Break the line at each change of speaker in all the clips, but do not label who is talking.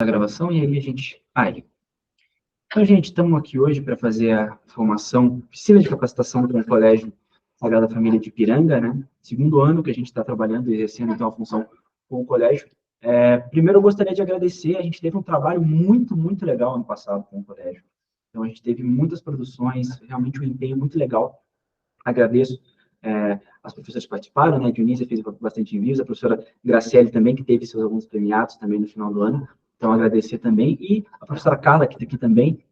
a gravação e aí a gente... Então, gente, estamos aqui hoje para fazer a formação, piscina de capacitação do Colégio Sagrada Família de Ipiranga, né? Segundo ano que a gente está trabalhando e exercendo, então, a função com o colégio. Primeiro, eu gostaria de agradecer, a gente teve um trabalho muito, muito legal ano passado com o colégio. Então, a gente teve muitas produções, realmente um empenho muito legal. Agradeço as professoras que participaram, né? A Dionísia fez bastante envios, a professora Graciele também, que teve seus alunos premiados também no final do ano. Então, agradecer também. E a professora Carla, que está aqui também,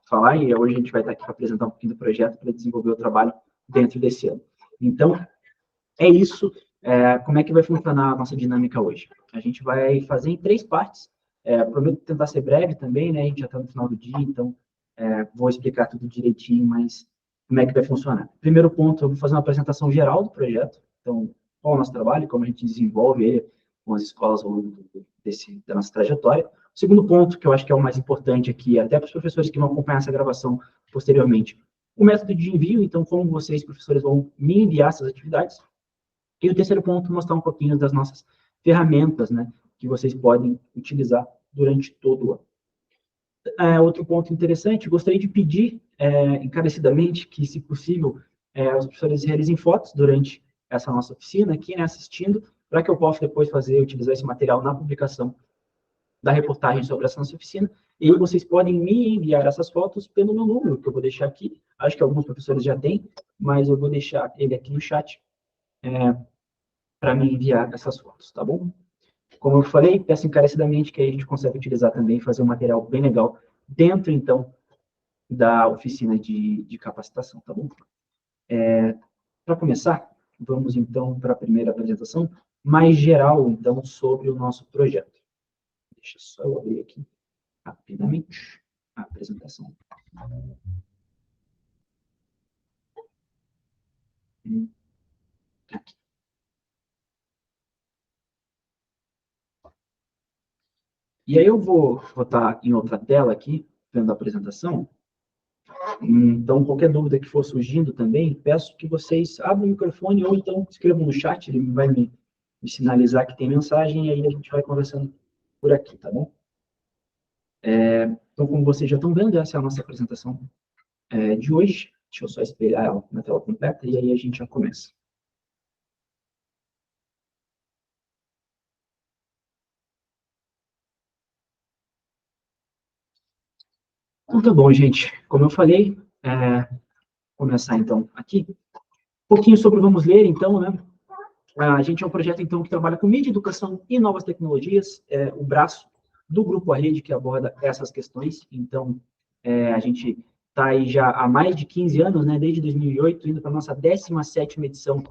falar, e hoje a gente vai estar aqui para apresentar um pouquinho do projeto para desenvolver o trabalho dentro desse ano. Então, é isso. Como é que vai funcionar a nossa dinâmica hoje? A gente vai fazer em 3 partes. Prometo tentar ser breve também, né? A gente já está no final do dia, então vou explicar tudo direitinho, mas como é que vai funcionar? Primeiro ponto, eu vou fazer uma apresentação geral do projeto. Então, qual é o nosso trabalho, como a gente desenvolve ele com as escolas ao longo da nossa trajetória. O segundo ponto, que eu acho que é o mais importante aqui, até para os professores que vão acompanhar essa gravação posteriormente, o método de envio, então, como vocês, professores, vão me enviar essas atividades. E o terceiro ponto, mostrar um pouquinho das nossas ferramentas, né, que vocês podem utilizar durante todo o ano. Outro ponto interessante, gostaria de pedir encarecidamente que, se possível, os professores realizem fotos durante essa nossa oficina aqui, né, assistindo, para que eu possa depois utilizar esse material na publicação da reportagem sobre essa nossa oficina. E vocês podem me enviar essas fotos pelo meu número, que eu vou deixar aqui. Acho que alguns professores já têm, mas eu vou deixar ele aqui no chat para me enviar essas fotos, tá bom? Como eu falei, peço encarecidamente que a gente consiga utilizar também, fazer um material bem legal dentro, então, da oficina de capacitação, tá bom? Para começar, vamos, então, para a primeira apresentação, mais geral, então, sobre o nosso projeto. Deixa só eu abrir aqui rapidamente a apresentação. Aqui. E aí eu vou estar em outra tela aqui, vendo a apresentação. Então, qualquer dúvida que for surgindo também, peço que vocês abram o microfone ou então escrevam no chat, ele vai me sinalizar que tem mensagem e aí a gente vai conversando por aqui, tá bom? Então, como vocês já estão vendo, essa é a nossa apresentação de hoje. Deixa eu só espelhar ela na tela completa e aí a gente já começa. Então, tá bom, gente. Como eu falei, começar então aqui. Um pouquinho sobre o Vamos Ler, então, né? A gente é um projeto, então, que trabalha com mídia, educação e novas tecnologias, o braço do Grupo A Rede que aborda essas questões. Então, a gente está aí já há mais de 15 anos, né, desde 2008, indo para a nossa 17ª edição,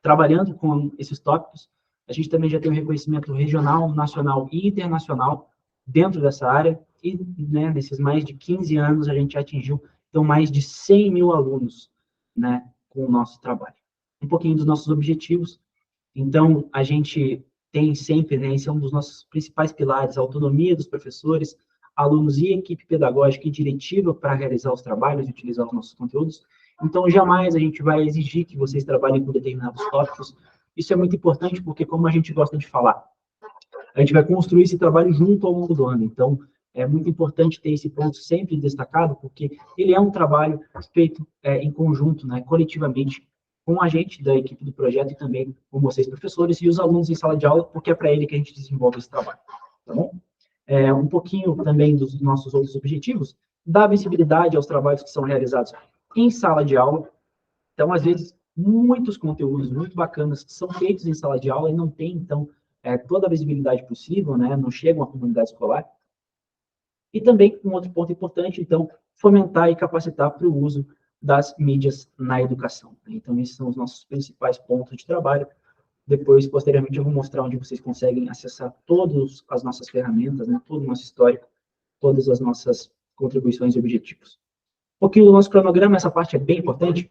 trabalhando com esses tópicos. A gente também já tem um reconhecimento regional, nacional e internacional dentro dessa área, e né, nesses mais de 15 anos a gente já atingiu, então, mais de 100 mil alunos, né, com o nosso trabalho. Um pouquinho dos nossos objetivos. Então, a gente tem sempre, né, esse é um dos nossos principais pilares, a autonomia dos professores, alunos e equipe pedagógica e diretiva para realizar os trabalhos e utilizar os nossos conteúdos. Então, jamais a gente vai exigir que vocês trabalhem com determinados tópicos. Isso é muito importante porque, como a gente gosta de falar, a gente vai construir esse trabalho junto ao longo do ano. Então, é muito importante ter esse ponto sempre destacado, porque ele é um trabalho feito em conjunto, né, coletivamente, com a gente da equipe do projeto e também com vocês, professores, e os alunos em sala de aula, porque é para ele que a gente desenvolve esse trabalho, tá bom? Um pouquinho também dos nossos outros objetivos, dar visibilidade aos trabalhos que são realizados em sala de aula. Então, às vezes, muitos conteúdos muito bacanas são feitos em sala de aula e não tem, então, toda a visibilidade possível, né? Não chegam à comunidade escolar. E também, um outro ponto importante, então, fomentar e capacitar para o uso das mídias na educação. Então, esses são os nossos principais pontos de trabalho. Depois, posteriormente, eu vou mostrar onde vocês conseguem acessar todas as nossas ferramentas, né? Todo o nosso histórico, todas as nossas contribuições e objetivos. Um pouquinho do nosso cronograma, essa parte é bem importante.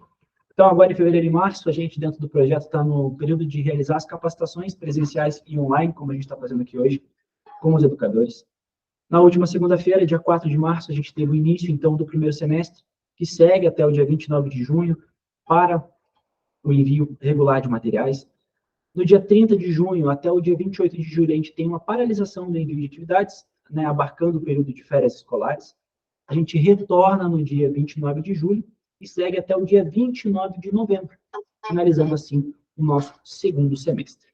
Então, agora em fevereiro e março, a gente, dentro do projeto, está no período de realizar as capacitações presenciais e online, como a gente está fazendo aqui hoje, com os educadores. Na última segunda-feira, dia 4 de março, a gente teve o início, então, do primeiro semestre, que segue até o dia 29 de junho, para o envio regular de materiais. No dia 30 de junho até o dia 28 de julho, a gente tem uma paralisação do envio de atividades, né, abarcando o período de férias escolares. A gente retorna no dia 29 de julho e segue até o dia 29 de novembro, finalizando assim o nosso segundo semestre.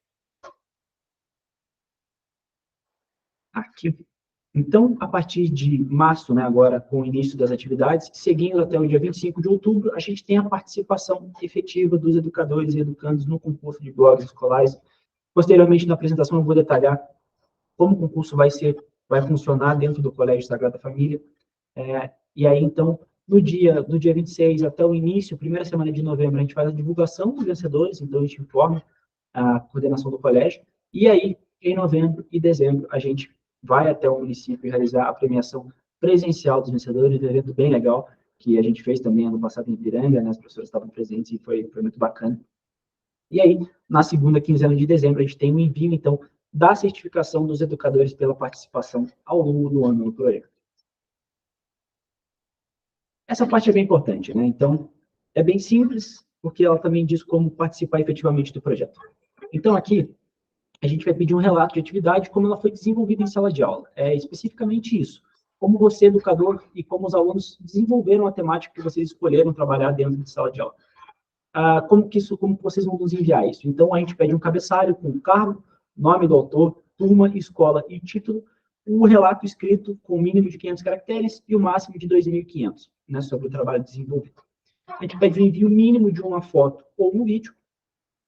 Aqui. Então, a partir de março, né, agora com o início das atividades, seguindo até o dia 25 de outubro, a gente tem a participação efetiva dos educadores e educandos no concurso de blogs escolares. Posteriormente, na apresentação, eu vou detalhar como o concurso vai funcionar dentro do Colégio Sagrada Família. E aí, então, do dia 26 até o início, primeira semana de novembro, a gente faz a divulgação dos vencedores, então a gente informa a coordenação do colégio, e aí, em novembro e dezembro, a gente vai até o município realizar a premiação presencial dos vencedores, um evento bem legal, que a gente fez também ano passado em Ipiranga, né, as pessoas estavam presentes e foi muito bacana. E aí, na segunda quinzena de dezembro, a gente tem o envio, então, da certificação dos educadores pela participação ao longo do ano no projeto. Essa parte é bem importante, né? Então, é bem simples, porque ela também diz como participar efetivamente do projeto. Então, aqui, a gente vai pedir um relato de atividade, como ela foi desenvolvida em sala de aula. É especificamente isso. Como você, educador, e como os alunos desenvolveram a temática que vocês escolheram trabalhar dentro de sala de aula. Como vocês vão nos enviar isso? Então, a gente pede um cabeçalho com o cargo, nome do autor, turma, escola e título, um relato escrito com o mínimo de 500 caracteres e o máximo de 2.500, né, sobre o trabalho desenvolvido. A gente pede o envio mínimo de uma foto ou um vídeo,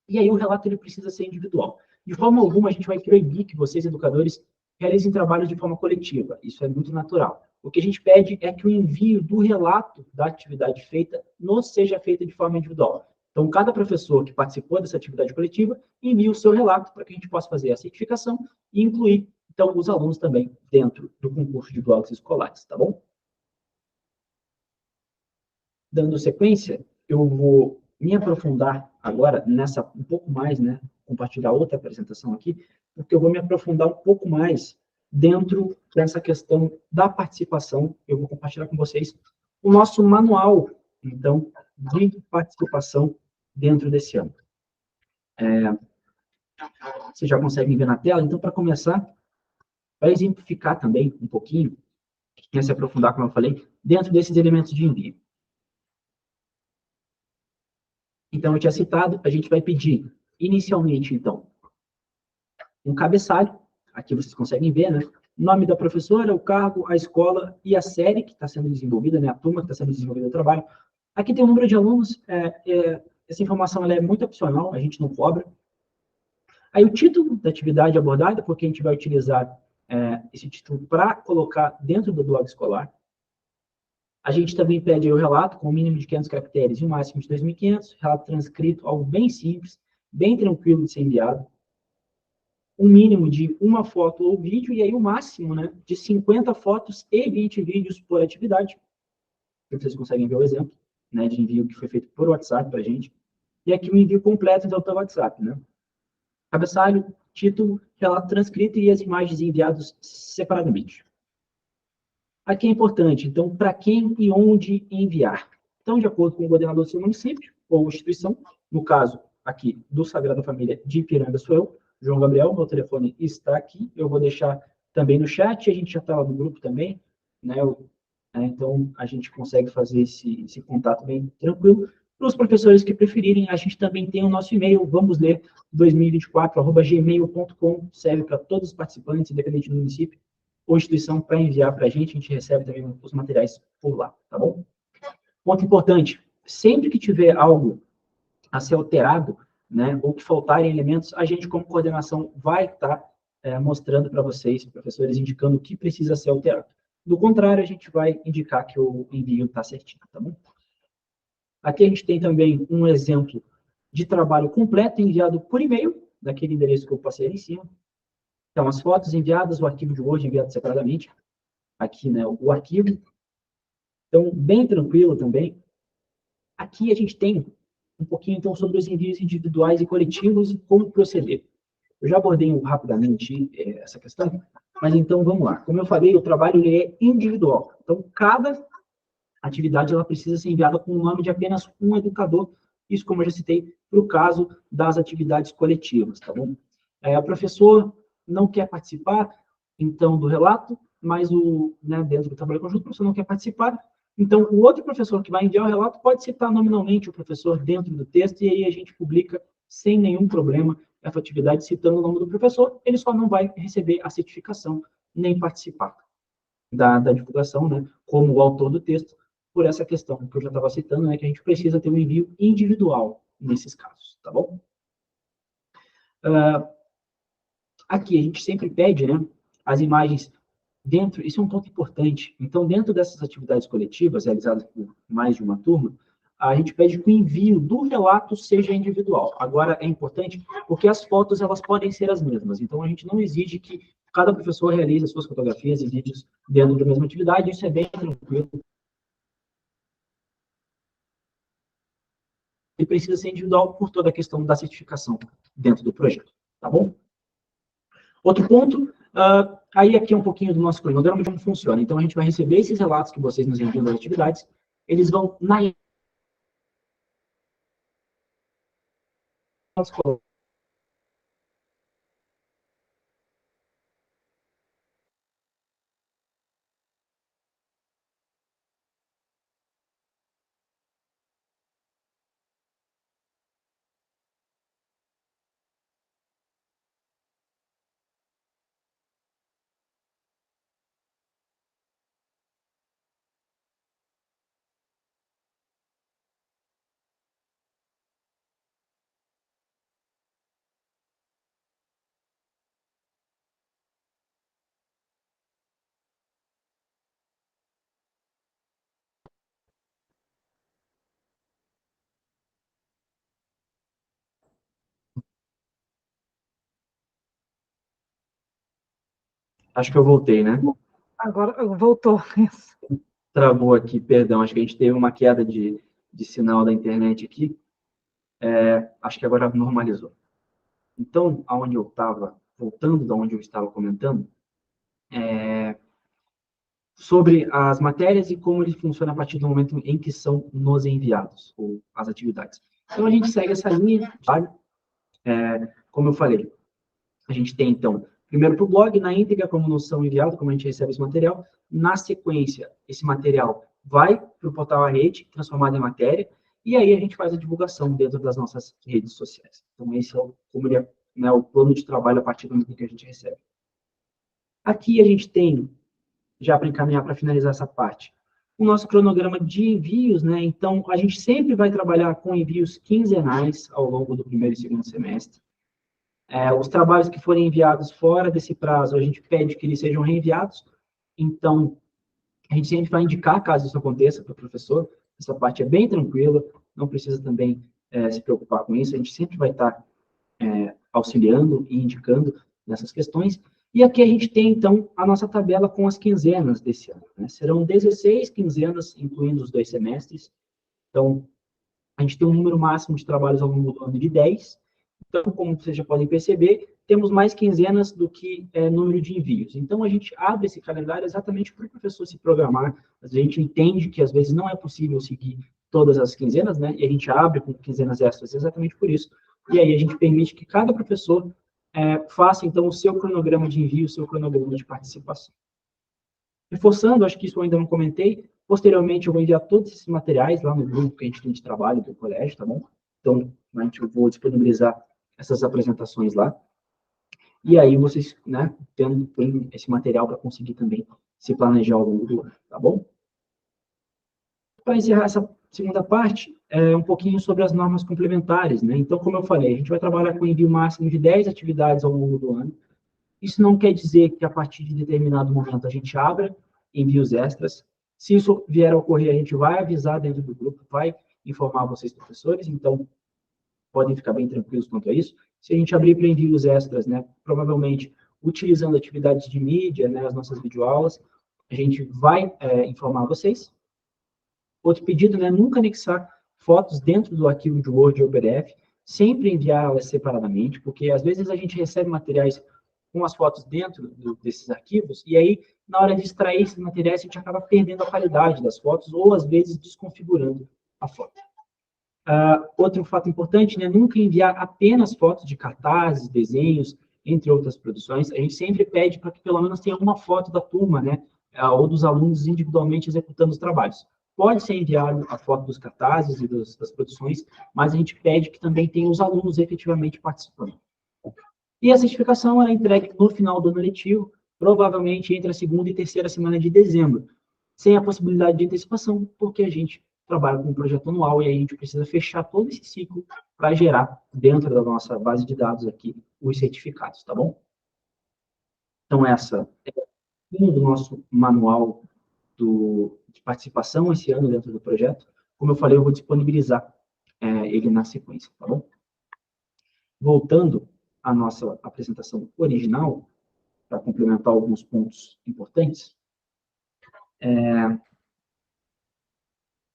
e aí o relato ele precisa ser individual. De forma alguma, a gente vai proibir que vocês, educadores, realizem trabalhos de forma coletiva. Isso é muito natural. O que a gente pede é que o envio do relato da atividade feita não seja feito de forma individual. Então, cada professor que participou dessa atividade coletiva envia o seu relato para que a gente possa fazer a certificação e incluir, então, os alunos também dentro do concurso de blogs escolares, tá bom? Dando sequência, eu vou me aprofundar agora nessa, um pouco mais, né, compartilhar outra apresentação aqui, porque eu vou me aprofundar um pouco mais dentro dessa questão da participação. Eu vou compartilhar com vocês o nosso manual, então, de participação dentro desse ano. Vocês já conseguem ver na tela? Então, para começar, para exemplificar também um pouquinho, quer se aprofundar, como eu falei, dentro desses elementos de envio. Então, eu tinha citado, a gente vai pedir, inicialmente, então, um cabeçalho, aqui vocês conseguem ver, né? O nome da professora, o cargo, a escola e a série que está sendo desenvolvida, né? A turma que está sendo desenvolvida o trabalho. Aqui tem o número de alunos, essa informação ela é muito opcional, a gente não cobra. Aí o título da atividade abordada, porque a gente vai utilizar esse título para colocar dentro do blog escolar. A gente também pede o relato com o mínimo de 500 caracteres e o máximo de 2.500, relato transcrito, algo bem simples, bem tranquilo de ser enviado. Um mínimo de uma foto ou vídeo, e aí o máximo, né, de 50 fotos e 20 vídeos por atividade. Vocês conseguem ver o exemplo, né, de envio que foi feito por WhatsApp para a gente. E aqui o envio completo, então, pelo WhatsApp, né. Cabeçalho, título, relato transcrito e as imagens enviadas separadamente. Aqui é importante, então, para quem e onde enviar. Então, de acordo com o coordenador do seu município ou instituição, no caso aqui do Sagrada Família de Ipiranga sou eu, João Gabriel, meu telefone está aqui, eu vou deixar também no chat, a gente já está lá no grupo também, né? Então, a gente consegue fazer esse contato bem tranquilo. Para os professores que preferirem, a gente também tem o nosso e-mail, vamos ler 2024@gmail.com, serve para todos os participantes, independente do município ou instituição, para enviar para a gente recebe também os materiais por lá, tá bom? Ponto importante, sempre que tiver algo a ser alterado, né, ou que faltarem elementos, a gente, como coordenação, vai estar mostrando para vocês, professores, indicando o que precisa ser alterado. Do contrário, a gente vai indicar que o envio está certinho, tá bom? Aqui a gente tem também um exemplo de trabalho completo enviado por e-mail, daquele endereço que eu passei ali em cima. Então, as fotos enviadas, o arquivo de Word enviado separadamente. Aqui, né, o arquivo. Então, bem tranquilo também. Aqui a gente tem um pouquinho, então, sobre os envios individuais e coletivos e como proceder. Eu já abordei rapidamente essa questão, mas então vamos lá. Como eu falei, o trabalho ele é individual. Então, cada atividade ela precisa ser enviada com o nome de apenas um educador. Isso, como eu já citei, para o caso das atividades coletivas, tá bom? O professor não quer participar, então, do relato, mas dentro do trabalho conjunto, o professor não quer participar, então, o outro professor que vai enviar o relato pode citar nominalmente o professor dentro do texto, e aí a gente publica sem nenhum problema essa atividade citando o nome do professor, ele só não vai receber a certificação nem participar da divulgação, né, como o autor do texto, por essa questão que eu já estava citando, né, que a gente precisa ter um envio individual nesses casos, tá bom? Aqui a gente sempre pede, né, as imagens dentro, isso é um ponto importante, então dentro dessas atividades coletivas realizadas por mais de uma turma, a gente pede que o envio do relato seja individual. Agora, é importante porque as fotos, elas podem ser as mesmas. Então, a gente não exige que cada professor realize as suas fotografias e vídeos dentro da mesma atividade. Isso é bem tranquilo. E precisa ser individual por toda a questão da certificação dentro do projeto. Tá bom? Outro ponto, aí aqui é um pouquinho do nosso cronograma de como funciona. Então, a gente vai receber esses relatos que vocês nos enviam das atividades. Eles vão na escola. Acho que eu voltei, né?
Agora voltou.
Travou aqui, perdão. Acho que a gente teve uma queda de sinal da internet aqui. Acho que agora normalizou. Então, aonde eu estava, voltando da onde eu estava comentando, sobre as matérias e como ele funciona a partir do momento em que são nos enviados, ou as atividades. Então, a gente segue essa linha, sabe? Como eu falei, a gente tem, então, primeiro para o blog, na íntegra, como não são enviados, como a gente recebe esse material. Na sequência, esse material vai para o portal A Rede, transformado em matéria, e aí a gente faz a divulgação dentro das nossas redes sociais. Então, esse é o plano de trabalho a partir do momento que a gente recebe. Aqui a gente tem, já para encaminhar, para finalizar essa parte, o nosso cronograma de envios, né? Então, a gente sempre vai trabalhar com envios quinzenais ao longo do primeiro e segundo semestre. Os trabalhos que forem enviados fora desse prazo, a gente pede que eles sejam reenviados. Então, a gente sempre vai indicar, caso isso aconteça, para o professor. Essa parte é bem tranquila, não precisa também se preocupar com isso. A gente sempre vai estar auxiliando e indicando nessas questões. E aqui a gente tem, então, a nossa tabela com as quinzenas desse ano, né? Serão 16 quinzenas, incluindo os 2 semestres. Então, a gente tem um número máximo de trabalhos ao longo do ano de 10. Então, como vocês já podem perceber, temos mais quinzenas do que número de envios. Então, a gente abre esse calendário exatamente para o professor se programar. A gente entende que, às vezes, não é possível seguir todas as quinzenas, né? E a gente abre com quinzenas extras exatamente por isso. E aí, a gente permite que cada professor faça, então, o seu cronograma de envio, o seu cronograma de participação. Reforçando, acho que isso eu ainda não comentei, posteriormente eu vou enviar todos esses materiais lá no grupo que a gente tem de trabalho do colégio, tá bom? Então, eu vou disponibilizar essas apresentações lá. E aí vocês, né, tem esse material para conseguir também se planejar ao longo do ano, tá bom? Para encerrar essa segunda parte, um pouquinho sobre as normas complementares, né? Então, como eu falei, a gente vai trabalhar com envio máximo de 10 atividades ao longo do ano. Isso não quer dizer que a partir de determinado momento a gente abra envios extras. Se isso vier a ocorrer, a gente vai avisar dentro do grupo, vai informar vocês, professores, então podem ficar bem tranquilos quanto a isso. Se a gente abrir para envios extras, né, provavelmente utilizando atividades de mídia, né, as nossas videoaulas, a gente vai informar vocês. Outro pedido, né, nunca anexar fotos dentro do arquivo de Word ou PDF, sempre enviá-las separadamente, porque às vezes a gente recebe materiais com as fotos dentro desses arquivos, e aí, na hora de extrair esses materiais, a gente acaba perdendo a qualidade das fotos, ou às vezes desconfigurando a foto. Outro fato importante, né, nunca enviar apenas fotos de cartazes, desenhos, entre outras produções. A gente sempre pede para que pelo menos tenha uma foto da turma, né, ou dos alunos individualmente executando os trabalhos. Pode ser enviado a foto dos cartazes e das produções, mas a gente pede que também tenha os alunos efetivamente participando. E a certificação é entregue no final do ano letivo, provavelmente entre a segunda e terceira semana de dezembro, sem a possibilidade de antecipação, porque a gente trabalha com um projeto anual e aí a gente precisa fechar todo esse ciclo para gerar dentro da nossa base de dados aqui os certificados, tá bom? Então, essa é o do nosso manual de participação esse ano dentro do projeto. Como eu falei, eu vou disponibilizar ele na sequência, tá bom? Voltando à nossa apresentação original, para complementar alguns pontos importantes,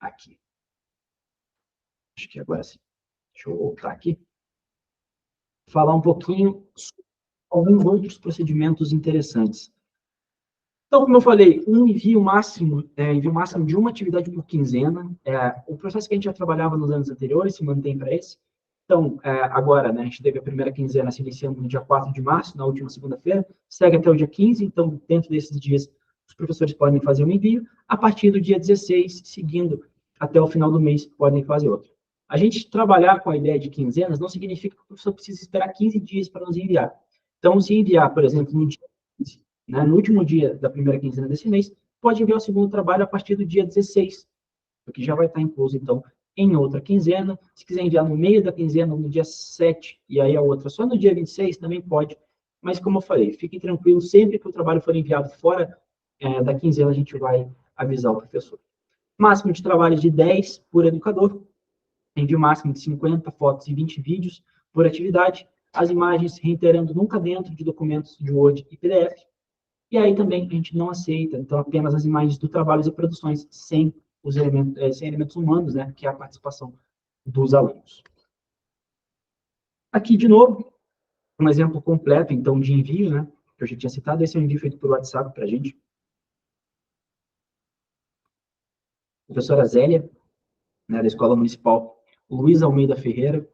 aqui. Acho que agora sim. Deixa eu voltar aqui. Falar um pouquinho sobre alguns outros procedimentos interessantes. Então, como eu falei, envio máximo de uma atividade por quinzena. O processo que a gente já trabalhava nos anos anteriores se mantém para esse. Então, agora, né, a gente teve a primeira quinzena se iniciando no dia 4 de março, na última segunda-feira, segue até o dia 15, então, dentro desses dias, os professores podem fazer um envio. A partir do dia 16, seguindo até o final do mês, podem fazer outro. A gente trabalhar com a ideia de quinzenas não significa que o professor precisa esperar 15 dias para nos enviar. Então, se enviar, por exemplo, no dia 15, né, no último dia da primeira quinzena desse mês, pode enviar o segundo trabalho a partir do dia 16, porque já vai estar incluso, então, em outra quinzena. Se quiser enviar no meio da quinzena, no dia 7, e aí a outra só no dia 26, também pode. Mas, como eu falei, fiquem tranquilos, sempre que o trabalho for enviado fora da quinzena, a gente vai avisar o professor. Máximo de trabalho de 10 por educador, envio máximo de 50 fotos e 20 vídeos por atividade, as imagens reiterando nunca dentro de documentos de Word e PDF, e aí também a gente não aceita, então, apenas as imagens do trabalho e produções sem os elementos, sem elementos humanos, né, que é a participação dos alunos. Aqui, de novo, um exemplo completo, então, de envio, né, que eu já tinha citado, esse é um envio feito por WhatsApp para a gente. Professora Zélia, né, da Escola Municipal Luiz Almeida Ferreira,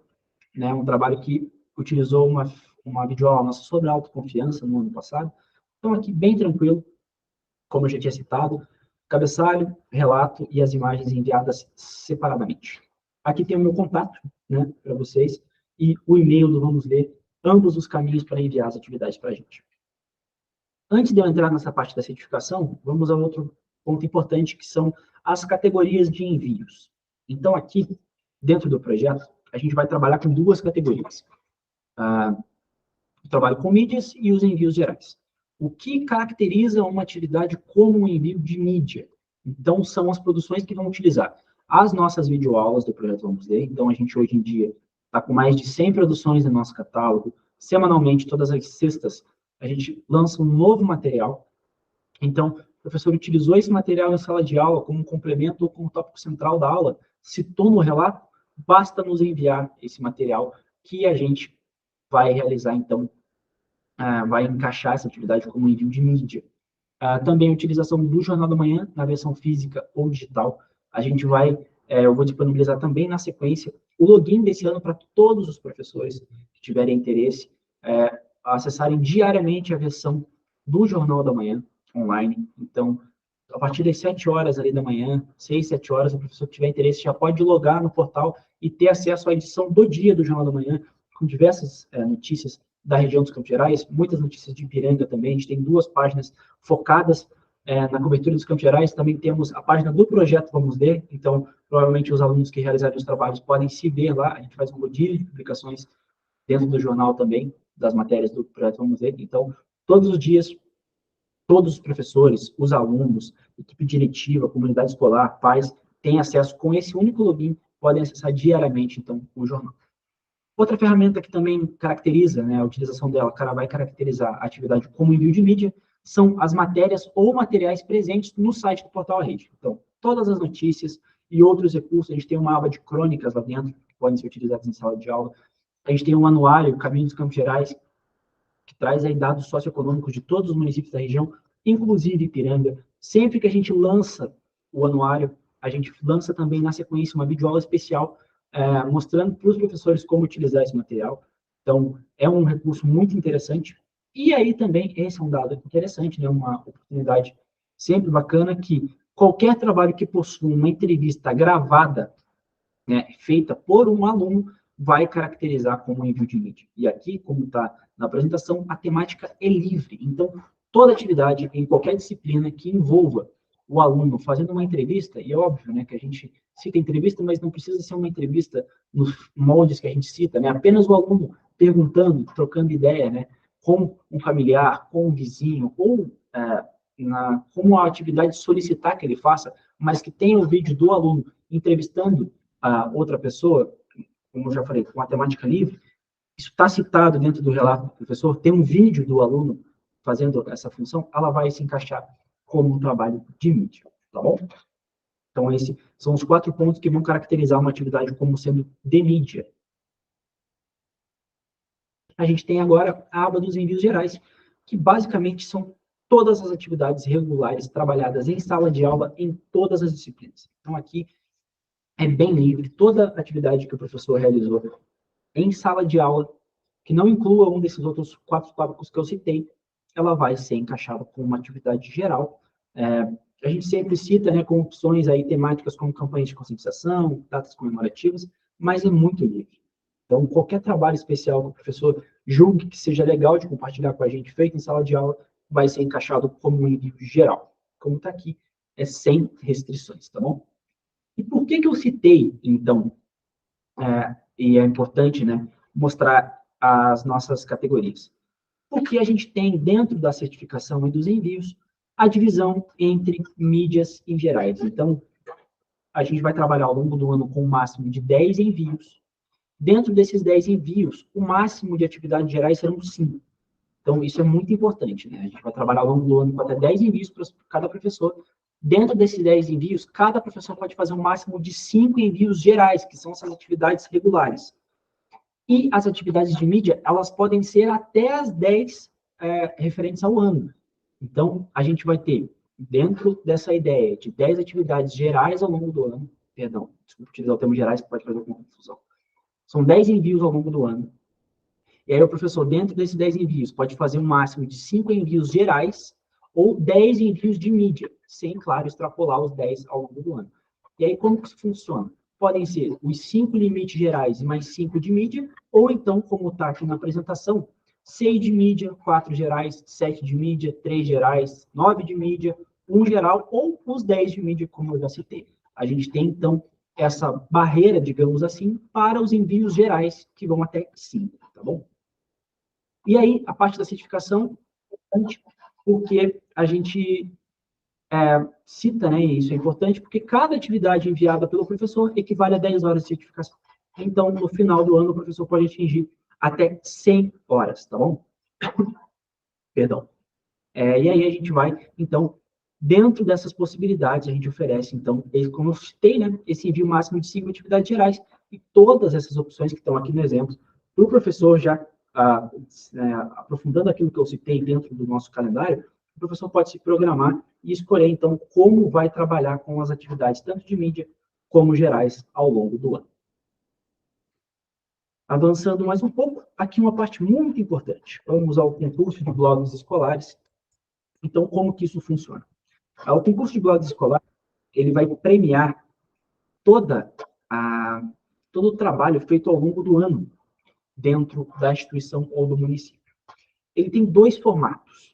né, um trabalho que utilizou uma videoaula nossa sobre autoconfiança no ano passado. Então, aqui, bem tranquilo, como eu já tinha citado, cabeçalho, relato e as imagens enviadas separadamente. Aqui tem o meu contato, né, para vocês, e o e-mail do Vamos Ler, ambos os caminhos para enviar as atividades para a gente. Antes de eu entrar nessa parte da certificação, vamos a outro ponto importante, que são as categorias de envios. Então, aqui, dentro do projeto, a gente vai trabalhar com duas categorias. O trabalho com mídias e os envios gerais. O que caracteriza uma atividade como um envio de mídia? Então, são as produções que vão utilizar as nossas videoaulas do Projeto Vamos Ler. Então, a gente, hoje em dia, está com mais de 100 produções no nosso catálogo. Semanalmente, todas as sextas, a gente lança um novo material. Então, o professor utilizou esse material em sala de aula como um complemento ou como tópico central da aula, citou no relato, basta nos enviar esse material que a gente vai realizar, então, vai encaixar essa atividade como envio de mídia. Também a utilização do Jornal da Manhã, na versão física ou digital. A gente vai, eu vou disponibilizar também na sequência o login desse ano para todos os professores que tiverem interesse, acessarem diariamente a versão do Jornal da Manhã online. Então, a partir das 7 horas ali da manhã, 6, 7 horas, o professor que tiver interesse já pode logar no portal e ter acesso à edição do dia do Jornal da Manhã, com diversas notícias da região dos Campos Gerais, muitas notícias de Ipiranga também. A gente tem 2 páginas focadas na cobertura dos Campos Gerais. Também temos a página do projeto Vamos Ler, então, provavelmente os alunos que realizarem os trabalhos podem se ver lá. A gente faz um rodízio de publicações dentro do jornal também, das matérias do projeto Vamos Ler. Então, todos os dias, todos os professores, os alunos, equipe diretiva, comunidade escolar, pais, têm acesso com esse único login, podem acessar diariamente, então, o jornal. Outra ferramenta que também caracteriza, né, a utilização dela, vai caracterizar a atividade como envio de mídia, são as matérias ou materiais presentes no site do Portal A Rede. Então, todas as notícias e outros recursos, a gente tem uma aba de crônicas lá dentro, que podem ser utilizadas em sala de aula. A gente tem um anuário, Caminho dos Campos Gerais, que traz aí dados socioeconômicos de todos os municípios da região, inclusive Ipiranga. Sempre que a gente lança o anuário, a gente lança também na sequência uma videoaula especial mostrando para os professores como utilizar esse material. Então, é um recurso muito interessante. E aí também, esse é um dado interessante, né, uma oportunidade sempre bacana, que qualquer trabalho que possua uma entrevista gravada, né, feita por um aluno, vai caracterizar como envio de mídia. E aqui, como está na apresentação, a temática é livre. Então, toda atividade em qualquer disciplina que envolva o aluno fazendo uma entrevista, e é óbvio, né, que a gente cita entrevista, mas não precisa ser uma entrevista nos moldes que a gente cita, né, apenas o aluno perguntando, trocando ideia, né, com um familiar, com um vizinho, ou como a atividade solicitar que ele faça, mas que tenha o vídeo do aluno entrevistando a outra pessoa, como eu já falei, com a temática livre, isso está citado dentro do relato do professor, tem um vídeo do aluno fazendo essa função, ela vai se encaixar como um trabalho de mídia, tá bom? Então, esses são os 4 pontos que vão caracterizar uma atividade como sendo de mídia. A gente tem agora a aba dos envios gerais, que basicamente são todas as atividades regulares trabalhadas em sala de aula em todas as disciplinas. Então, aqui é bem livre, toda atividade que o professor realizou em sala de aula, que não inclua um desses outros 4 tópicos que eu citei, ela vai ser encaixada como uma atividade geral. A gente sempre cita, né, com opções aí temáticas como campanhas de conscientização, datas comemorativas, mas é muito livre. Então, qualquer trabalho especial que o professor julgue que seja legal de compartilhar com a gente, feito em sala de aula, vai ser encaixado como um envio geral. Como está aqui, é sem restrições, tá bom? E por que eu citei, então, e é importante, né, mostrar as nossas categorias? Porque a gente tem, dentro da certificação e dos envios, a divisão entre mídias e gerais. Então, a gente vai trabalhar ao longo do ano com um máximo de 10 envios. Dentro desses 10 envios, o máximo de atividades gerais serão 5. Então, isso é muito importante, né? A gente vai trabalhar ao longo do ano com até 10 envios para cada professor. Dentro desses 10 envios, cada professor pode fazer um máximo de 5 envios gerais, que são essas atividades regulares. E as atividades de mídia, elas podem ser até as 10 referentes ao ano. Então, a gente vai ter, dentro dessa ideia de 10 atividades gerais ao longo do ano, perdão, desculpa utilizar o termo gerais, que pode fazer alguma confusão. São 10 envios ao longo do ano. E aí o professor, dentro desses 10 envios, pode fazer um máximo de 5 envios gerais ou 10 envios de mídia, sem, claro, extrapolar os 10 ao longo do ano. E aí, como que isso funciona? Podem ser os 5 limites gerais e mais 5 de mídia, ou então, como está aqui na apresentação, 6 de mídia, 4 gerais, 7 de mídia, 3 gerais, 9 de mídia, 1 geral, ou os 10 de mídia, como eu já citei. A gente tem, então, essa barreira, digamos assim, para os envios gerais, que vão até 5, tá bom? E aí, a parte da certificação, porque a gente cita, né, e isso é importante, porque cada atividade enviada pelo professor equivale a 10 horas de certificação. Então, no final do ano, o professor pode atingir até 100 horas, tá bom? Perdão. E aí a gente vai, então, dentro dessas possibilidades, a gente oferece, então, como eu citei, né, esse envio máximo de 5 atividades gerais, e todas essas opções que estão aqui no exemplo, para o professor já aprofundando aquilo que eu citei dentro do nosso calendário, o professor pode se programar e escolher, então, como vai trabalhar com as atividades, tanto de mídia como gerais, ao longo do ano. Avançando mais um pouco, aqui uma parte muito importante. Vamos ao concurso de blogs escolares. Então, como que isso funciona? O concurso de blogs escolares, ele vai premiar todo o trabalho feito ao longo do ano dentro da instituição ou do município. Ele tem 2 formatos.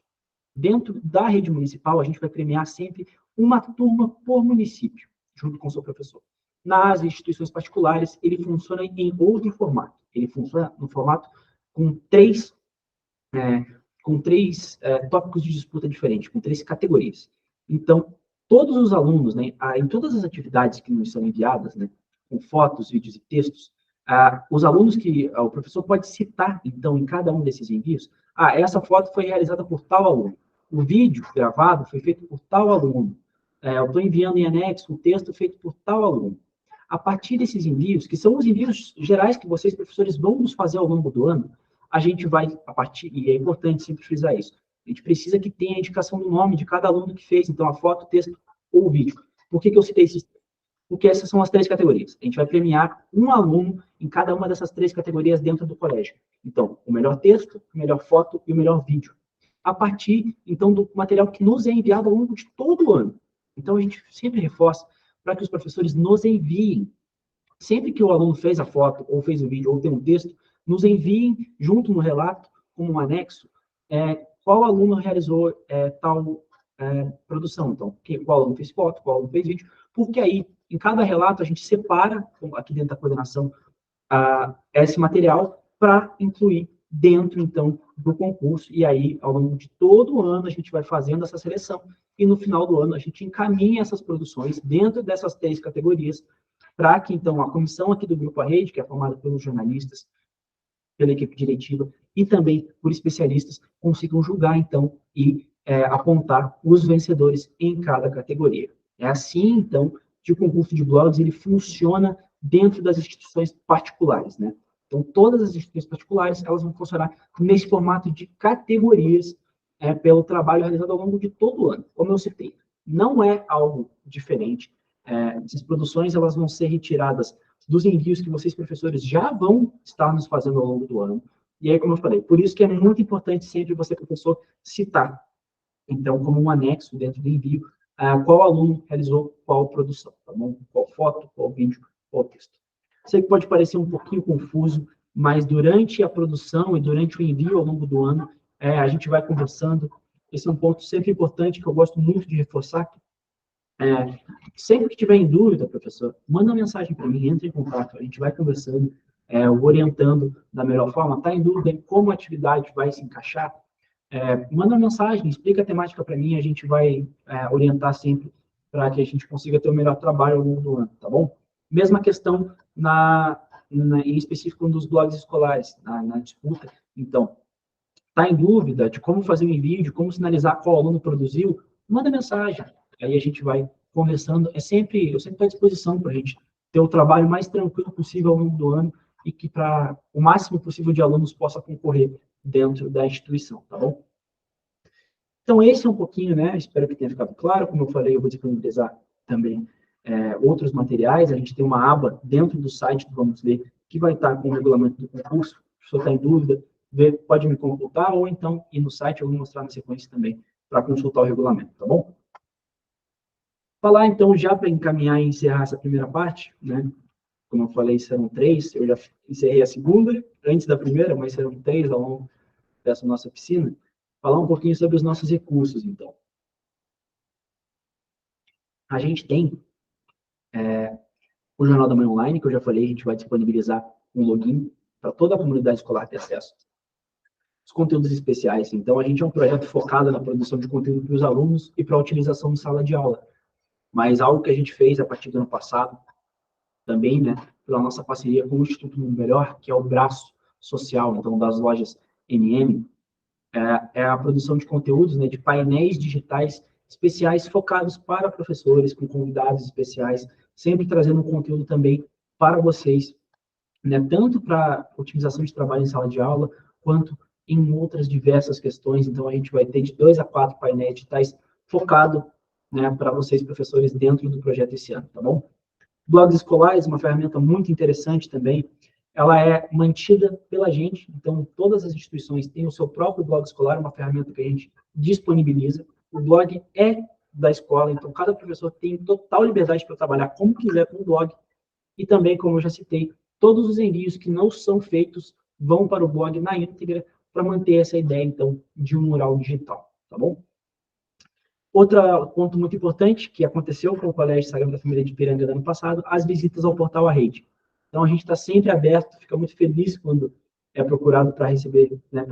Dentro da rede municipal, a gente vai premiar sempre uma turma por município, junto com o seu professor. Nas instituições particulares, ele funciona em outro formato. Ele funciona no formato com 3 tópicos de disputa diferentes, com 3 categorias. Então, todos os alunos, né, em todas as atividades que nos são enviadas, né, com fotos, vídeos e textos, os alunos que o professor pode citar, então, em cada um desses envios, essa foto foi realizada por tal aluno, o vídeo gravado foi feito por tal aluno, eu estou enviando em anexo um texto feito por tal aluno. A partir desses envios, que são os envios gerais que vocês, professores, vão nos fazer ao longo do ano, a gente vai, a partir, e é importante sempre frisar isso, a gente precisa que tenha a indicação do nome de cada aluno que fez, então a foto, o texto ou o vídeo. Por que eu citei esses? porque essas são as 3 categorias. A gente vai premiar um aluno em cada uma dessas 3 categorias dentro do colégio. Então, o melhor texto, a melhor foto e o melhor vídeo. A partir, então, do material que nos é enviado ao longo de todo o ano. Então, a gente sempre reforça para que os professores nos enviem. Sempre que o aluno fez a foto, ou fez o vídeo, ou tem um texto, nos enviem, junto no relato, como um anexo, qual aluno realizou tal produção. Então, qual aluno fez foto, qual aluno fez vídeo, porque aí, em cada relato, a gente separa, aqui dentro da coordenação, esse material para incluir dentro, então, do concurso. E aí, ao longo de todo o ano, a gente vai fazendo essa seleção. E no final do ano, a gente encaminha essas produções dentro dessas 3 categorias, para que, então, a comissão aqui do Grupo A Rede, que é formada pelos jornalistas, pela equipe diretiva e também por especialistas, consigam julgar, então, e apontar os vencedores em cada categoria. É assim, então, que o concurso de blogs ele funciona dentro das instituições particulares, né? Então, todas as instituições particulares, elas vão funcionar nesse formato de categorias pelo trabalho realizado ao longo de todo o ano. Como eu citei, não é algo diferente. Essas produções, elas vão ser retiradas dos envios que vocês, professores, já vão estar nos fazendo ao longo do ano. E aí, como eu falei, por isso que é muito importante sempre você, professor, citar, então, como um anexo dentro do envio, qual aluno realizou qual produção, tá bom? Qual foto, qual vídeo, qual texto. Sei que pode parecer um pouquinho confuso, mas durante a produção e durante o envio ao longo do ano, a gente vai conversando. Esse é um ponto sempre importante que eu gosto muito de reforçar. Sempre que tiver em dúvida, professor, manda uma mensagem para mim, entre em contato, a gente vai conversando, orientando da melhor forma. Está em dúvida em como a atividade vai se encaixar? Manda uma mensagem, explica a temática para mim, a gente vai orientar sempre para que a gente consiga ter o melhor trabalho ao longo do ano, tá bom? Mesma questão em específico dos blogs escolares, na disputa. Então, está em dúvida de como fazer o envio, de como sinalizar qual aluno produziu, manda mensagem. Aí a gente vai conversando. Eu sempre estou à disposição para a gente ter o trabalho mais tranquilo possível ao longo do ano e que para o máximo possível de alunos possa concorrer dentro da instituição, tá bom? Então, esse é um pouquinho, né? Espero que tenha ficado claro. Como eu falei, eu vou disponibilizar também outros materiais. A gente tem uma aba dentro do site do Vamos Ler que vai estar com o regulamento do concurso. Se o senhor está em dúvida, pode me consultar ou então ir no site, eu vou mostrar na sequência também para consultar o regulamento, tá bom? Falar, então, já para encaminhar e encerrar essa primeira parte, né? Como eu falei, serão 3, eu já encerrei a segunda, antes da primeira, mas serão 3 ao longo dessa nossa oficina. Falar um pouquinho sobre os nossos recursos, então. A gente tem o Jornal da Manhã Online, que eu já falei, a gente vai disponibilizar um login para toda a comunidade escolar ter acesso. Os conteúdos especiais, então, a gente é um projeto focado na produção de conteúdo para os alunos e para a utilização em sala de aula. Mas algo que a gente fez a partir do ano passado, também, né, pela nossa parceria com o Instituto Mundo Melhor, que é o braço social, então, das lojas MM, é a produção de conteúdos, né, de painéis digitais especiais focados para professores, com convidados especiais, sempre trazendo um conteúdo também para vocês, né, tanto para otimização de trabalho em sala de aula, quanto em outras diversas questões. Então, a gente vai ter de 2 a 4 painéis digitais focado, né, para vocês, professores, dentro do projeto esse ano, tá bom? Blogs escolares, uma ferramenta muito interessante também, ela é mantida pela gente, então todas as instituições têm o seu próprio blog escolar, uma ferramenta que a gente disponibiliza. O blog é da escola, então cada professor tem total liberdade para trabalhar como quiser com o blog. E também, como eu já citei, todos os envios que não são feitos vão para o blog na íntegra para manter essa ideia, então, de um mural digital, tá bom? Outro ponto muito importante que aconteceu com o Colégio Sagrada Família de Ipiranga no ano passado, as visitas ao portal A Rede. Então, a gente está sempre aberto, fica muito feliz quando é procurado para receber, né,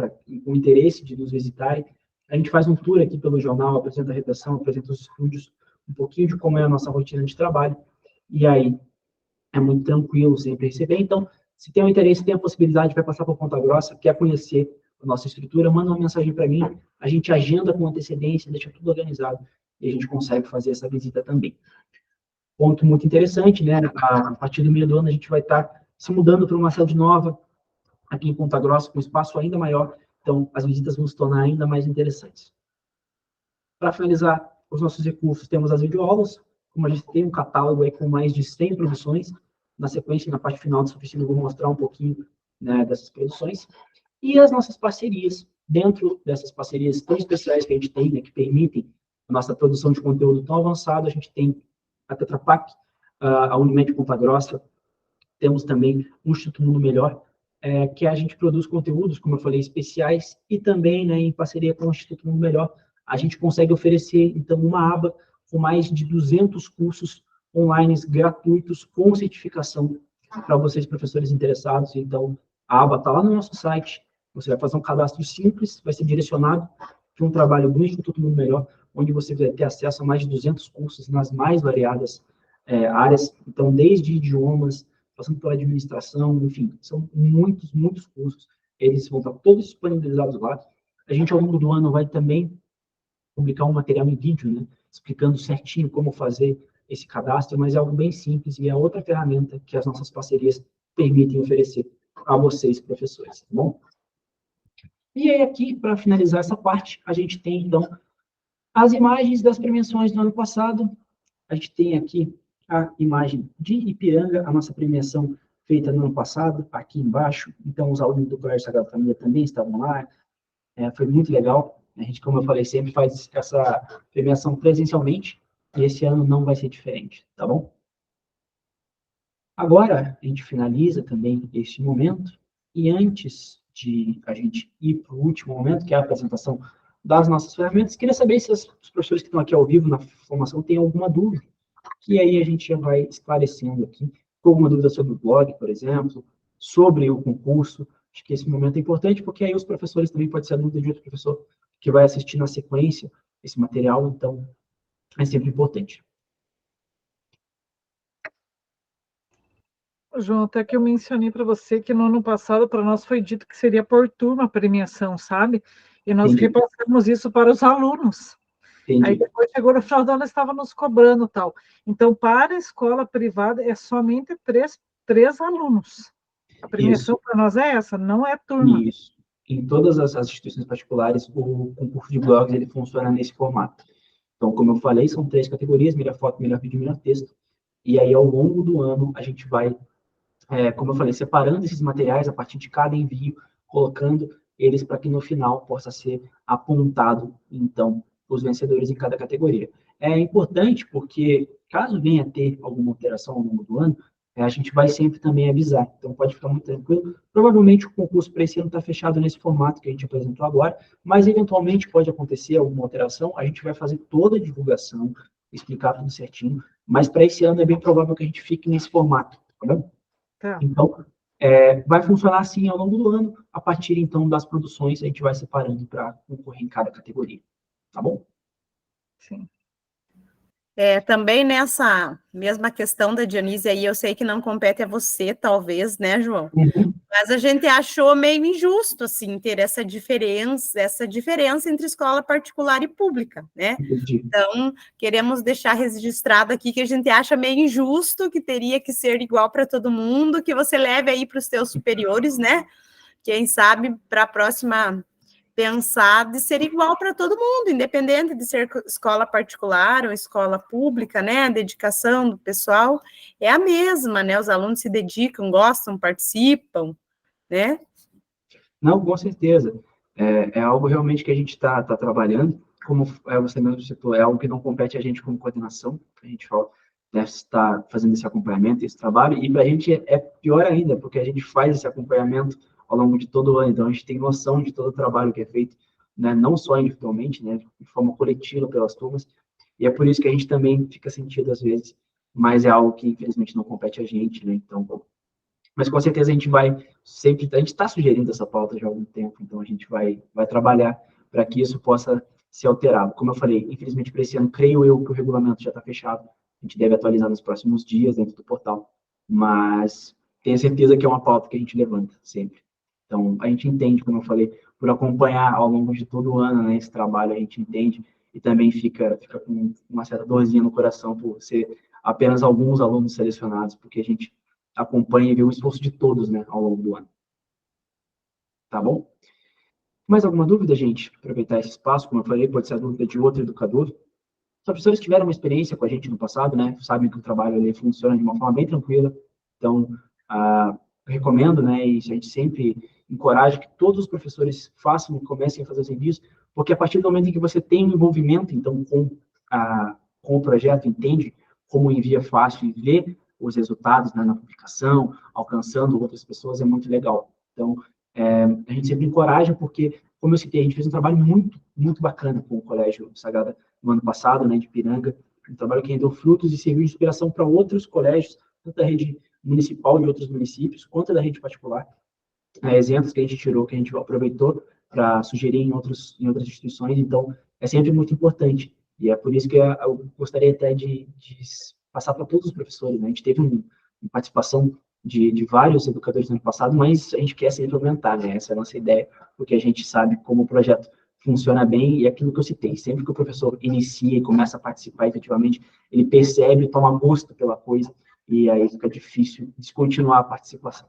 com interesse de nos visitarem. A gente faz um tour aqui pelo jornal, apresenta a redação, apresenta os estúdios, um pouquinho de como é a nossa rotina de trabalho, e aí é muito tranquilo sempre receber. Então, se tem um interesse, tem a possibilidade, vai passar por Ponta Grossa, quer conhecer a nossa estrutura, manda uma mensagem para mim, a gente agenda com antecedência, deixa tudo organizado, e a gente consegue fazer essa visita também. Ponto muito interessante, né? A partir do meio do ano, a gente vai estar se mudando para uma sede nova, aqui em Ponta Grossa, com um espaço ainda maior, então as visitas vão se tornar ainda mais interessantes. Para finalizar os nossos recursos, temos as videoaulas, como a gente tem um catálogo aí com mais de 100 produções, na sequência, na parte final dessa oficina, eu vou mostrar um pouquinho, né, dessas produções. E as nossas parcerias, dentro dessas parcerias tão especiais que a gente tem, né, que permitem a nossa produção de conteúdo tão avançado, a gente tem a Tetra Pak, a Unimed Ponta Grossa, temos também o Instituto Mundo Melhor, que a gente produz conteúdos, como eu falei, especiais, e também, né, em parceria com o Instituto Mundo Melhor, a gente consegue oferecer, então, uma aba com mais de 200 cursos online gratuitos com certificação para vocês, professores interessados. Então, a aba está lá no nosso site, você vai fazer um cadastro simples, vai ser direcionado para um trabalho do Instituto Mundo Melhor, onde você vai ter acesso a mais de 200 cursos nas mais variadas áreas, então, desde idiomas, passando pela administração, enfim, são muitos, muitos cursos. Eles vão estar todos disponibilizados lá. A gente, ao longo do ano, vai também publicar um material em vídeo, né, explicando certinho como fazer esse cadastro, mas é algo bem simples e é outra ferramenta que as nossas parcerias permitem oferecer a vocês, professores, tá bom? E aí, aqui, para finalizar essa parte, a gente tem, então, as imagens das premiações do ano passado. A gente tem aqui a imagem de Ipiranga, a nossa premiação feita no ano passado, aqui embaixo. Então, os alunos do Colégio Sagrada Família também estavam lá. Foi muito legal. A gente, como eu falei, sempre faz essa premiação presencialmente, e esse ano não vai ser diferente, tá bom? Agora, a gente finaliza também este momento, e antes de a gente ir para o último momento, que é a apresentação das nossas ferramentas, queria saber se os professores que estão aqui ao vivo na formação têm alguma dúvida, que aí a gente já vai esclarecendo aqui, alguma dúvida sobre o blog, por exemplo, sobre o concurso. Acho que esse momento é importante, porque aí os professores também pode ser a dúvida de outro professor que vai assistir na sequência esse material, então é sempre importante.
João, até que eu mencionei para você que no ano passado para nós foi dito que seria por turma a premiação, sabe? E nós
Entendi,
repassamos isso para os alunos. Aí
entendi.
depois chegou no final do ano, estava nos cobrando tal. Então, para a escola privada, é somente três alunos. A
Isso,
premiação para nós é essa, não é turma.
isso. Em todas as instituições particulares, o concurso de blogs ele funciona nesse formato. Então, como eu falei, são 3 categorias: melhor foto, melhor vídeo, melhor texto. E aí, ao longo do ano, a gente vai, como eu falei, separando esses materiais a partir de cada envio, colocando eles para que no final possa ser apontado, então, os vencedores em cada categoria. É importante porque, caso venha a ter alguma alteração ao longo do ano, a gente vai sempre também avisar. Então, pode ficar muito tranquilo. Provavelmente o concurso para esse ano está fechado nesse formato que a gente apresentou agora, mas eventualmente pode acontecer alguma alteração. A gente vai fazer toda a divulgação, explicar tudo certinho, mas para esse ano é bem provável que a gente fique nesse formato, tá bom?
Tá.
Então, vai funcionar assim ao longo do ano. A partir, então, das produções, a gente vai separando para concorrer em cada categoria. Tá bom?
Sim.
Também nessa mesma questão da Dionísia aí, eu sei que não compete a você, talvez, né, João?
Uhum.
Mas a gente achou meio injusto, assim, ter essa diferença entre escola particular e pública, né?
Entendi.
Então, queremos deixar registrado aqui que a gente acha meio injusto, que teria que ser igual para todo mundo, que você leve aí para os teus superiores, né? Quem sabe para a próxima pensar de ser igual para todo mundo, independente de ser escola particular ou escola pública, né? A dedicação do pessoal é a mesma, né? Os alunos se dedicam, gostam, participam, né?
Não, com certeza. É algo realmente que a gente está trabalhando. Como você mesmo citou, é algo que não compete a gente como coordenação. A gente deve estar fazendo esse acompanhamento, esse trabalho. E para a gente é pior ainda, porque a gente faz esse acompanhamento ao longo de todo o ano. Então, a gente tem noção de todo o trabalho que é feito, né, não só individualmente, né, de forma coletiva pelas turmas. E é por isso que a gente também fica sentido às vezes, mas é algo que, infelizmente, não compete a gente, né? Então, mas com certeza a gente vai sempre, a gente está sugerindo essa pauta já há algum tempo, então a gente vai trabalhar para que isso possa ser alterado. Como eu falei, infelizmente para esse ano, creio eu que o regulamento já está fechado, a gente deve atualizar nos próximos dias dentro do portal, mas tenho certeza que é uma pauta que a gente levanta sempre. Então, a gente entende, como eu falei, por acompanhar ao longo de todo o ano, né, esse trabalho, a gente entende e também fica com uma certa dorzinha no coração por ser apenas alguns alunos selecionados, porque a gente acompanha e vê o esforço de todos, né, ao longo do ano. Tá bom? Mais alguma dúvida, gente? Aproveitar esse espaço, como eu falei, pode ser a dúvida de outro educador professores tiveram uma experiência com a gente no passado, né, sabem que o trabalho ali funciona de uma forma bem tranquila, então, eu recomendo, né, e a gente sempre encoraja que todos os professores façam e comecem a fazer os envios, porque a partir do momento em que você tem um envolvimento, então, com o projeto, entende como envia fácil e vê os resultados, né, na publicação, alcançando outras pessoas, é muito legal. Então, a gente sempre encoraja, porque, como eu citei, a gente fez um trabalho muito, muito bacana com o Colégio Sagrada no ano passado, né, de Ipiranga, um trabalho que rendeu frutos e serviu de inspiração para outros colégios, tanto da rede municipal de outros municípios, quanto da rede particular. Exemplos que a gente tirou, que a gente aproveitou para sugerir em outras instituições, então, é sempre muito importante. E é por isso que eu gostaria até de passar para todos os professores, né? A gente teve uma participação de vários educadores no ano passado, mas a gente quer sempre aumentar, né? Essa é a nossa ideia, porque a gente sabe como o projeto funciona bem, e é aquilo que eu citei, sempre que o professor inicia e começa a participar efetivamente, ele percebe, toma gosto pela coisa, e aí fica difícil descontinuar a participação.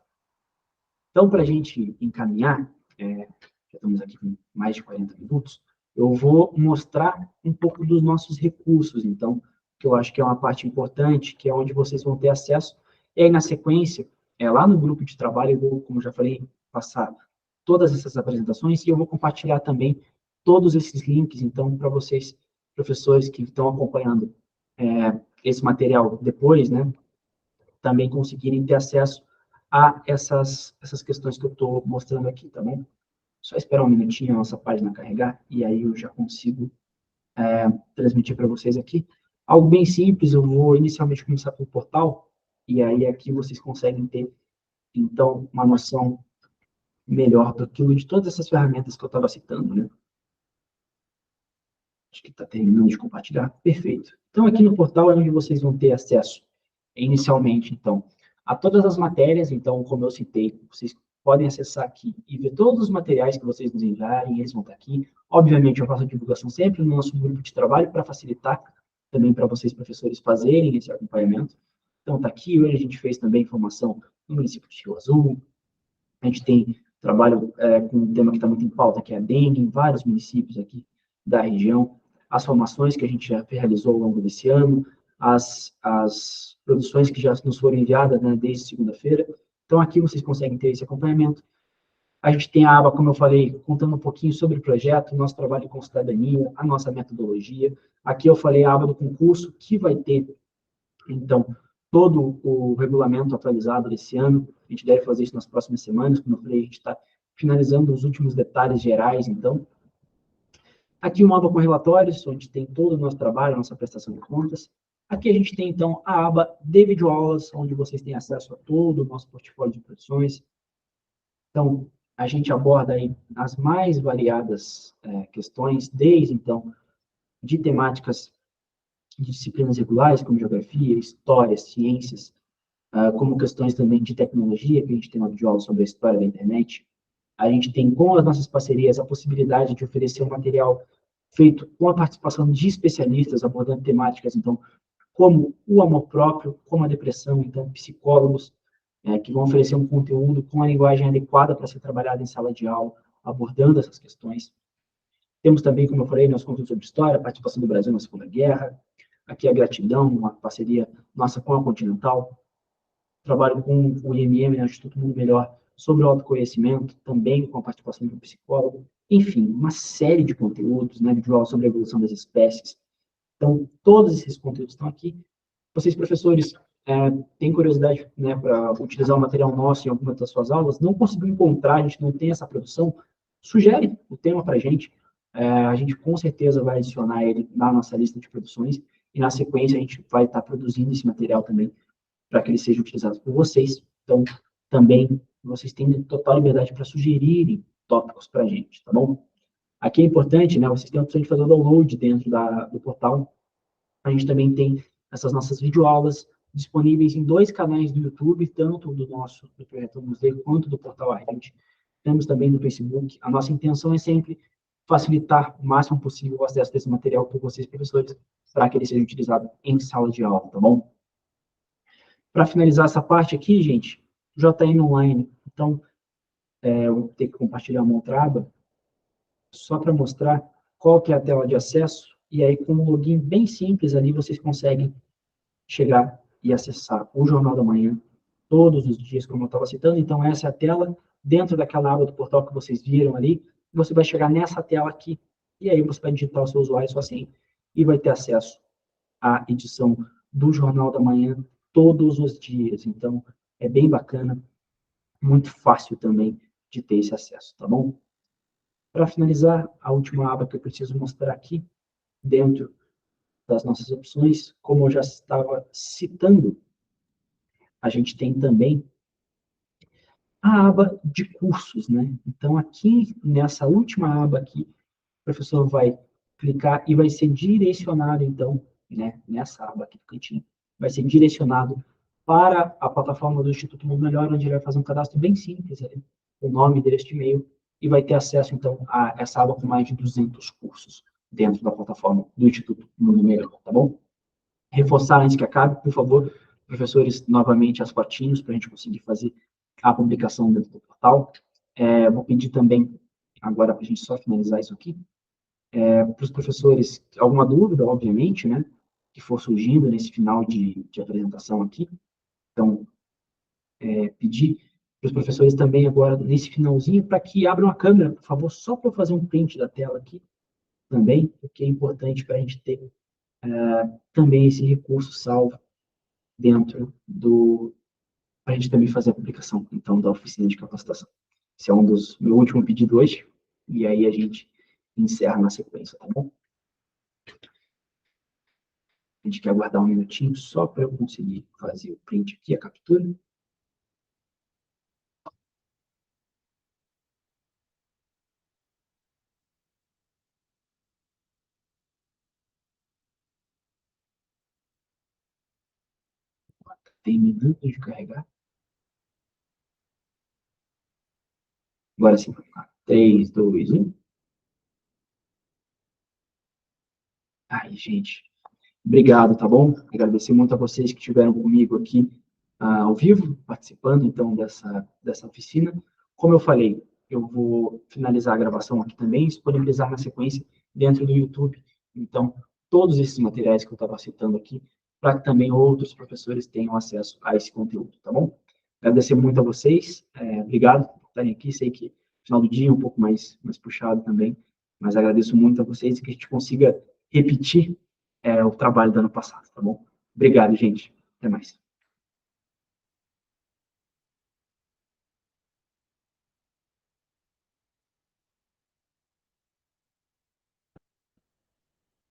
Então, para a gente encaminhar, já estamos aqui com mais de 40 minutos, eu vou mostrar um pouco dos nossos recursos, então, que eu acho que é uma parte importante, que é onde vocês vão ter acesso, e aí, na sequência, lá no grupo de trabalho, eu vou, como já falei, passar todas essas apresentações, e eu vou compartilhar também todos esses links, então, para vocês, professores que estão acompanhando esse material depois, né, também conseguirem ter acesso a essas questões que eu estou mostrando aqui, tá bom? Só esperar um minutinho a nossa página carregar, e aí eu já consigo transmitir para vocês aqui. Algo bem simples, eu vou inicialmente começar pelo portal, e aí aqui vocês conseguem ter, então, uma noção melhor daquilo, de todas essas ferramentas que eu estava citando, né? Acho que está terminando de compartilhar. Perfeito. Então, aqui no portal é onde vocês vão ter acesso, inicialmente, então, a todas as matérias. Então, como eu citei, vocês podem acessar aqui e ver todos os materiais que vocês nos enviarem, eles vão estar aqui. Obviamente, eu faço a divulgação sempre no nosso grupo de trabalho, para facilitar também para vocês, professores, fazerem esse acompanhamento. Então, está aqui. Hoje a gente fez também formação no município de Rio Azul. A gente tem trabalho com um tema que está muito em pauta, que é a dengue, em vários municípios aqui da região. As formações que a gente já realizou ao longo desse ano, as produções que já nos foram enviadas, né, desde segunda-feira. Então, aqui vocês conseguem ter esse acompanhamento. A gente tem a aba, como eu falei, contando um pouquinho sobre o projeto, nosso trabalho com cidadania, a nossa metodologia. Aqui eu falei a aba do concurso, que vai ter, então, todo o regulamento atualizado desse ano. A gente deve fazer isso nas próximas semanas. Como eu falei, a gente está finalizando os últimos detalhes gerais, então. Aqui uma aba com relatórios, onde tem todo o nosso trabalho, a nossa prestação de contas. Aqui a gente tem, então, a aba de videoaulas, onde vocês têm acesso a todo o nosso portfólio de produções. Então, a gente aborda aí as mais variadas questões, desde, então, de temáticas de disciplinas regulares, como geografia, história, ciências, como questões também de tecnologia, que a gente tem uma videoaula sobre a história da internet. A gente tem, com as nossas parcerias, a possibilidade de oferecer um material feito com a participação de especialistas, abordando temáticas, então, como o amor próprio, como a depressão, então, psicólogos, que vão oferecer um conteúdo com a linguagem adequada para ser trabalhada em sala de aula, abordando essas questões. Temos também, como eu falei, nosso conteúdo sobre história, a participação do Brasil na Segunda Guerra. Aqui a gratidão, uma parceria nossa com a Continental. Trabalho com o IMM, né, Instituto Mundo Melhor, sobre o autoconhecimento, também com a participação de um psicólogo. Enfim, uma série de conteúdos, né, videoaula sobre a evolução das espécies. Então, todos esses conteúdos estão aqui. Vocês, professores, têm curiosidade, né, para utilizar o material nosso em alguma das suas aulas, não conseguiu encontrar, a gente não tem essa produção, sugere o tema para a gente gente com certeza vai adicionar ele na nossa lista de produções, e na sequência a gente vai estar produzindo esse material também, para que ele seja utilizado por vocês. Então, também, vocês têm total liberdade para sugerirem tópicos para a gente, tá bom? Aqui é importante, né, vocês têm a opção de fazer o download dentro do portal. A gente também tem essas nossas videoaulas disponíveis em 2 canais do YouTube, tanto do Projeto Vamos Ler, quanto do Portal Arte. Temos também no Facebook. A nossa intenção é sempre facilitar o máximo possível o acesso desse material por vocês, professores, para que ele seja utilizado em sala de aula, tá bom? Para finalizar essa parte aqui, gente, JN Online. Então, eu vou ter que compartilhar uma outra aba, só para mostrar qual que é a tela de acesso. e aí com um login bem simples ali, vocês conseguem chegar e acessar o Jornal da Manhã todos os dias, como eu estava citando. Então, essa é a tela, dentro daquela aba do portal que vocês viram ali, você vai chegar nessa tela aqui, e aí você vai digitar o seu usuário e sua senha, e vai ter acesso à edição do Jornal da Manhã todos os dias. Então, é bem bacana, muito fácil também de ter esse acesso, tá bom? Para finalizar, a última aba que eu preciso mostrar aqui, dentro das nossas opções, como eu já estava citando, a gente tem também a aba de cursos, né? Então, aqui, nessa última aba aqui, o professor vai clicar e vai ser direcionado, então, né, nessa aba aqui do cantinho, vai ser direcionado para a plataforma do Instituto Mundo Melhor, onde ele vai fazer um cadastro bem simples, ali, o nome, endereço de e-mail, e vai ter acesso, então, a essa aba com mais de 200 cursos dentro da plataforma do Instituto Mundo Melhor, tá bom? Reforçar antes que acabe, por favor, professores, novamente as fotinhos para a gente conseguir fazer a publicação dentro do portal. Vou pedir também, agora para a gente só finalizar isso aqui, para os professores, alguma dúvida, obviamente, né, que for surgindo nesse final de apresentação aqui. Então, pedir para os professores também agora, nesse finalzinho, para que abram a câmera, por favor, só para eu fazer um print da tela aqui também, porque é importante para a gente ter também esse recurso salvo dentro do... para a gente também fazer a publicação, então, da oficina de capacitação. Esse é meu último pedido hoje, e aí a gente encerra na sequência, tá bom? A gente quer aguardar um minutinho só para eu conseguir fazer o print aqui, a captura. Tem minutos de carregar. Agora sim. 3, 2, 1. Ai, gente. Obrigado, tá bom? Agradecer muito a vocês que estiveram comigo aqui ao vivo, participando, então, dessa oficina. Como eu falei, eu vou finalizar a gravação aqui também, disponibilizar na sequência dentro do YouTube. Então, todos esses materiais que eu estava citando aqui, para que também outros professores tenham acesso a esse conteúdo, tá bom? Agradecer muito a vocês, obrigado por estarem aqui, sei que final do dia é um pouco mais puxado também, mas agradeço muito a vocês e que a gente consiga repetir o trabalho do ano passado, tá bom? Obrigado, gente. Até mais.